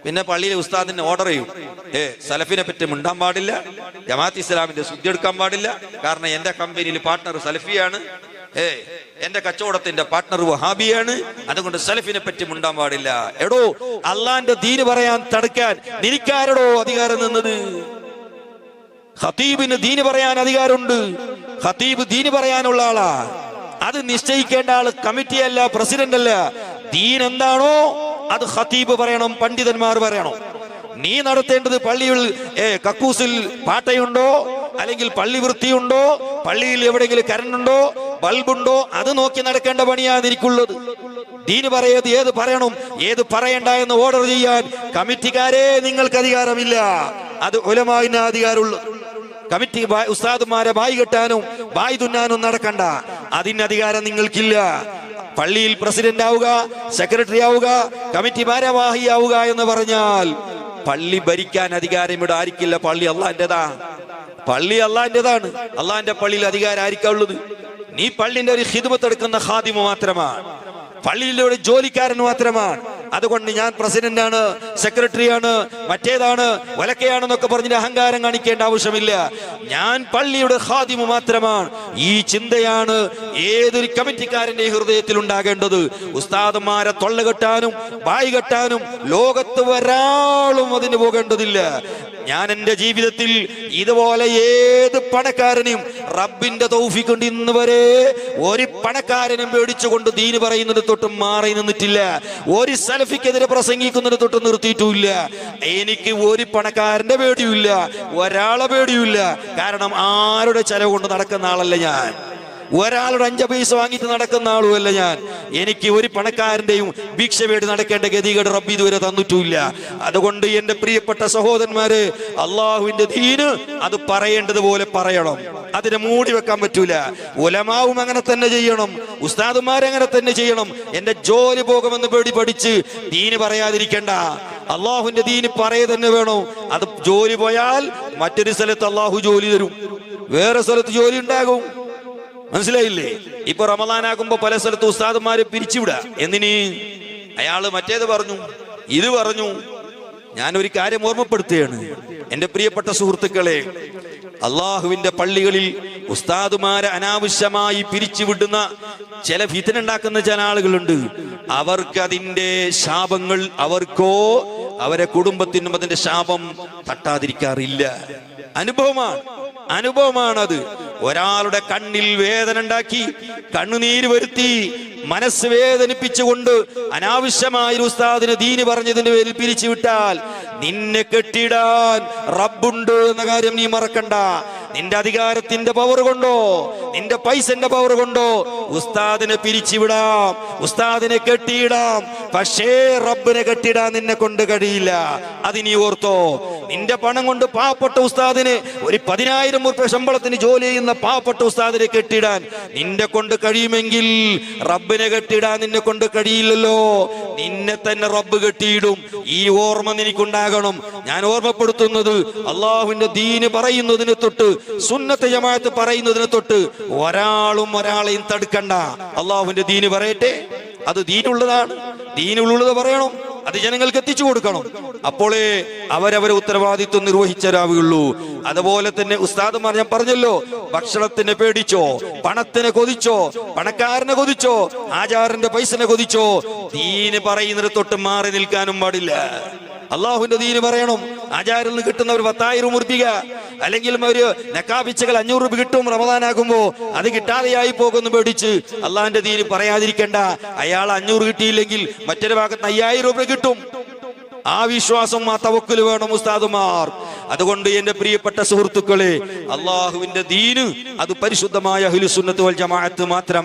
പിന്നെ പള്ളിയിലെ ഉസ്താദിന് ഓർഡർ ചെയ്യും, സലഫിനെ പറ്റി മിണ്ടാൻ പാടില്ല, ജമാഅത്ത് ഇസ്ലാമിന്റെ ശുദ്ധി എടുക്കാൻ പാടില്ല, കാരണം എന്റെ കമ്പനിയിൽ പാർട്ട്ണർ സലഫിയാണ്, എന്റെ കച്ചവടത്തിന്റെ പാർട്ട്ണർ വഹാബിയാണ്, അതുകൊണ്ട് സലഫിനെ പറ്റി മിണ്ടാൻ പാടില്ല. എടോ, അള്ളാന്റെ ദീന് പറയാൻ തടുക്കാൻ നിനക്കാരടോ അധികാരം നിന്നത്? ഖതീബിന് ദീന് പറയാൻ അധികാരമുണ്ട്. ഖതീബ് ദീന് പറയാനുള്ള ആളാ. അത് നിശ്ചയിക്കേണ്ട ആള് കമ്മിറ്റിയല്ല, പ്രസിഡന്റ് അല്ല. ദീൻ എന്താണോ അത് ഖതീബ് പറയണം, പണ്ഡിതന്മാർ പറയണം. നീ നടത്തേണ്ടത് പള്ളിയിൽ കക്കൂസിൽ പാട്ടയുണ്ടോ, അല്ലെങ്കിൽ പള്ളി വൃത്തിയുണ്ടോ, പള്ളിയിൽ എവിടെയെങ്കിലും കരണ്ടുണ്ടോ, ബൾബുണ്ടോ, അത് നോക്കി നടക്കേണ്ട പണിയാണ് എനിക്കുള്ളത്. ദീന് പറയത് ഏത് പറയണം ഏത് പറയണ്ട എന്ന് ഓർഡർ ചെയ്യാൻ കമ്മിറ്റിക്കാരെ നിങ്ങൾക്ക് അധികാരമില്ല. അത് ഉലമാവിന് അധികാരമുള്ളൂ. കമ്മിറ്റി ഉസ്താദുമാരെ ബായി കെട്ടാനും ബായി തുന്നാനും നടക്കണ്ട, അതിന് അധികാരം നിങ്ങൾക്കില്ല. പള്ളിയിൽ പ്രസിഡന്റ് ആവുക, സെക്രട്ടറി ആവുക, കമ്മിറ്റി ഭാരവാഹിയാവുക എന്ന് പറഞ്ഞാൽ പള്ളി ഭരിക്കാൻ അധികാരം ഇവിടെ ആയിരിക്കില്ല. പള്ളി അള്ളാന്റേതാ, പള്ളി അള്ളാന്റേതാണ്. അള്ളാന്റെ പള്ളിയിൽ അധികാരം ആയിരിക്കുള്ളത്. നീ പള്ളിന്റെ ഒരു ഖിദ്മത്ത് എടുക്കുന്ന ഖാദിമ മാത്രമാണ്, പള്ളിയിലെ ഒരു ജോലിക്കാരൻ മാത്രമാണ്. അതുകൊണ്ട് ഞാൻ പ്രസിഡന്റാണ്, സെക്രട്ടറിയാണ്, മറ്റേതാണ്, വലക്കയാണെന്നൊക്കെ പറഞ്ഞിട്ട് അഹങ്കാരം കാണിക്കേണ്ട ആവശ്യമില്ല. ഞാൻ പള്ളിയുടെ ഖാദിമ മാത്രമാണ്. ഈ ചിന്തയാണ് ഏതൊരു കമ്മിറ്റിക്കാരന്റെ ഹൃദയത്തിൽ ഉണ്ടാകേണ്ടത്. ഉസ്താദന്മാരെ തൊള്ള കെട്ടാനും ബായി കെട്ടാനും ലോകത്ത് ഒരാളും അതിന് പോകേണ്ടതില്ല. ഞാൻ എന്റെ ജീവിതത്തിൽ ഇതുപോലെ ഏത് പണക്കാരനെയും റബ്ബിന്റെ തൗഫീഖ് കൊണ്ട് ഇന്ന് വരെ ഒരു പണക്കാരനും പേടിച്ചുകൊണ്ട് ദീന് പറയുന്നത് തൊട്ട് മാറി നിന്നിട്ടില്ല. ഒരു സലഫിക്കെതിരെ പ്രസംഗിക്കുന്നത് തൊട്ട് നിർത്തിയിട്ടുമില്ല. എനിക്ക് ഒരു പണക്കാരന്റെ പേടിയുമില്ല, ഒരാളെ പേടിയുമില്ല. കാരണം ആരുടെ ചെലവ് കൊണ്ട് നടക്കുന്ന ആളല്ല ഞാൻ, ഒരാളുടെ 5 പൈസ വാങ്ങിയിട്ട് നടക്കുന്ന ആളുമല്ല ഞാൻ. എനിക്ക് ഒരു പണക്കാരന്റെയും ഭിക്ഷ വേണ്ടി നടക്കേണ്ട ഗതികേട് റബ്ബ് ഇതുവരെ തന്നിട്ടുമില്ല. അതുകൊണ്ട് എന്റെ പ്രിയപ്പെട്ട സഹോദരന്മാരെ, അള്ളാഹുവിന്റെ ദീന് അത് പറയേണ്ടതുപോലെ പറയണം, അതിനെ മൂടി വെക്കാൻ പറ്റൂല. ഉലമാവും അങ്ങനെ തന്നെ ചെയ്യണം, ഉസ്താദുമാരങ്ങനെ തന്നെ ചെയ്യണം. എന്റെ ജോലി പോകുമെന്ന് പേടി പഠിച്ച് ദീന് പറയാതിരിക്കണ്ട. അള്ളാഹുവിന്റെ ദീന് പറയ തന്നെ വേണം. അത് ജോലി പോയാൽ മറ്റൊരു സ്ഥലത്ത് അള്ളാഹു ജോലി തരും, വേറെ സ്ഥലത്ത് ജോലി ഉണ്ടാകും. മനസ്സിലായില്ലേ? ഇപ്പൊ റമദാനാകുമ്പോ പല സ്ഥലത്ത് ഉസ്താദന്മാരെ പിരിച്ചുവിടാ. എന്തിന്? അയാള് മറ്റേത് പറഞ്ഞു, ഇത് പറഞ്ഞു. ഞാനൊരു കാര്യം ഓർമ്മപ്പെടുത്തുകയാണ് എന്റെ പ്രിയപ്പെട്ട സുഹൃത്തുക്കളെ. അള്ളാഹുവിന്റെ പള്ളികളിൽ ഉസ്താദുമാരെ അനാവശ്യമായി പിരിച്ചുവിടുന്ന ചില ഫിത്ന ഉണ്ടാക്കുന്ന ചില ആളുകളുണ്ട്. അവർക്ക് അതിന്റെ ശാപങ്ങൾ അവർക്കോ അവരെ കുടുംബത്തിനും അതിന്റെ ശാപം തട്ടാതിരിക്കാറില്ല. അനുഭവമാണത്. ഒരാളുടെ കണ്ണിൽ വേദന ഉണ്ടാക്കി, കണ്ണുനീര് വരുത്തി, മനസ്സ് വേദനിപ്പിച്ചുകൊണ്ട് അനാവശ്യമായ ഉസ്താദിന് ദീന് പറഞ്ഞതിന്റെ പേരിൽ പിരിച്ചുവിട്ടാൽ നിന്നെ കെട്ടിടാൻ റബ്ബുണ്ട് എന്ന കാര്യം നീ മറക്കണ്ട. നിന്റെ അധികാരത്തിന്റെ പവർ കൊണ്ടോ നിന്റെ പൈസന്റെ പവർ കൊണ്ടോ ഉസ്താദിനെ പിരിച്ചുവിടാം, ഉസ്താദിനെ കെട്ടിയിടാം. പക്ഷേ റബ്ബിനെ കെട്ടിടാൻ നിന്നെ കൊണ്ട് കഴിയില്ല. അത് നീ ഓർത്തോ. നിന്റെ പണം കൊണ്ട് പാവപ്പെട്ട ഉസ്താദിനെ, ഒരു 10,000 ഉറുപ്പിക ശമ്പളത്തിന് ജോലി ചെയ്യുന്ന പാവപ്പെട്ട ഉസ്താദിനെ കെട്ടിടാൻ നിന്നെ കൊണ്ട് കഴിയുമെങ്കിൽ റബ്ബിനെ കെട്ടിടാൻ നിന്നെ കൊണ്ട് കഴിയില്ലല്ലോ. നിന്നെ തന്നെ റബ്ബ് കെട്ടിയിടും. ഈ ഓർമ്മ നിനക്കുണ്ടാകണം. ഞാൻ ഓർമ്മപ്പെടുത്തുന്നത്, അള്ളാഹുവിന്റെ ദീന് പറയുന്നതിന് തൊട്ട്, സുന്നത്ത് ജമാഅത്ത് പറയുന്നതിന് തൊട്ട് ഒരാളും ഒരാളെയും തടുക്കണ്ട. അള്ളാഹുവിന്റെ ദീന് പറയട്ടെ, അത് ദീനുള്ളതാണ്, ദീനുള്ളത് പറയണം, അത് ജനങ്ങൾക്ക് എത്തിച്ചു കൊടുക്കണം. അപ്പോഴേ അവരവരെ ഉത്തരവാദിത്വം നിർവഹിച്ചരാവുകയുള്ളൂ. അതുപോലെ തന്നെ ഉസ്താദുമാർ, ഞാൻ പറഞ്ഞല്ലോ, ഭക്ഷണത്തിനെ പേടിച്ചോ, പണത്തിനെ കൊതിച്ചോ, പണക്കാരനെ കൊതിച്ചോ, ആചാരന്റെ പൈസനെ കൊതിച്ചോ, ദീന് പറയുന്നത് തൊട്ട് മാറി നിൽക്കാനും പാടില്ല. അള്ളാഹുവിന്റെ ദീന് പറയണം. ആചാരിൽ നിന്ന് കിട്ടുന്ന ഒരു 10,000 ഉറുപ്പിക, അല്ലെങ്കിൽ ഒരു നക്കാപിച്ചകൾ 500 രൂപ കിട്ടും റമദാനാകുമ്പോ, അത് കിട്ടാതെയായി പോകുന്നു പേടിച്ച് അള്ളാഹിന്റെ ദീന് പറയാതിരിക്കണ്ട. അയാൾ 500 കിട്ടിയില്ലെങ്കിൽ മറ്റൊരു ഭാഗത്ത് 5,000 രൂപ കിട്ടും. ആ വിശ്വാസം, ആ തവക്കുൽ വേണം ഉസ്താദുമാർ. അതുകൊണ്ട് എന്റെ പ്രിയപ്പെട്ട സുഹൃത്തുക്കളെ, അള്ളാഹുവിന്റെ ദീന് അത് പരിശുദ്ധമായ അഹ്ലുസുന്നത്ത് വൽ ജമാഅത്ത് മാത്രമാണ്.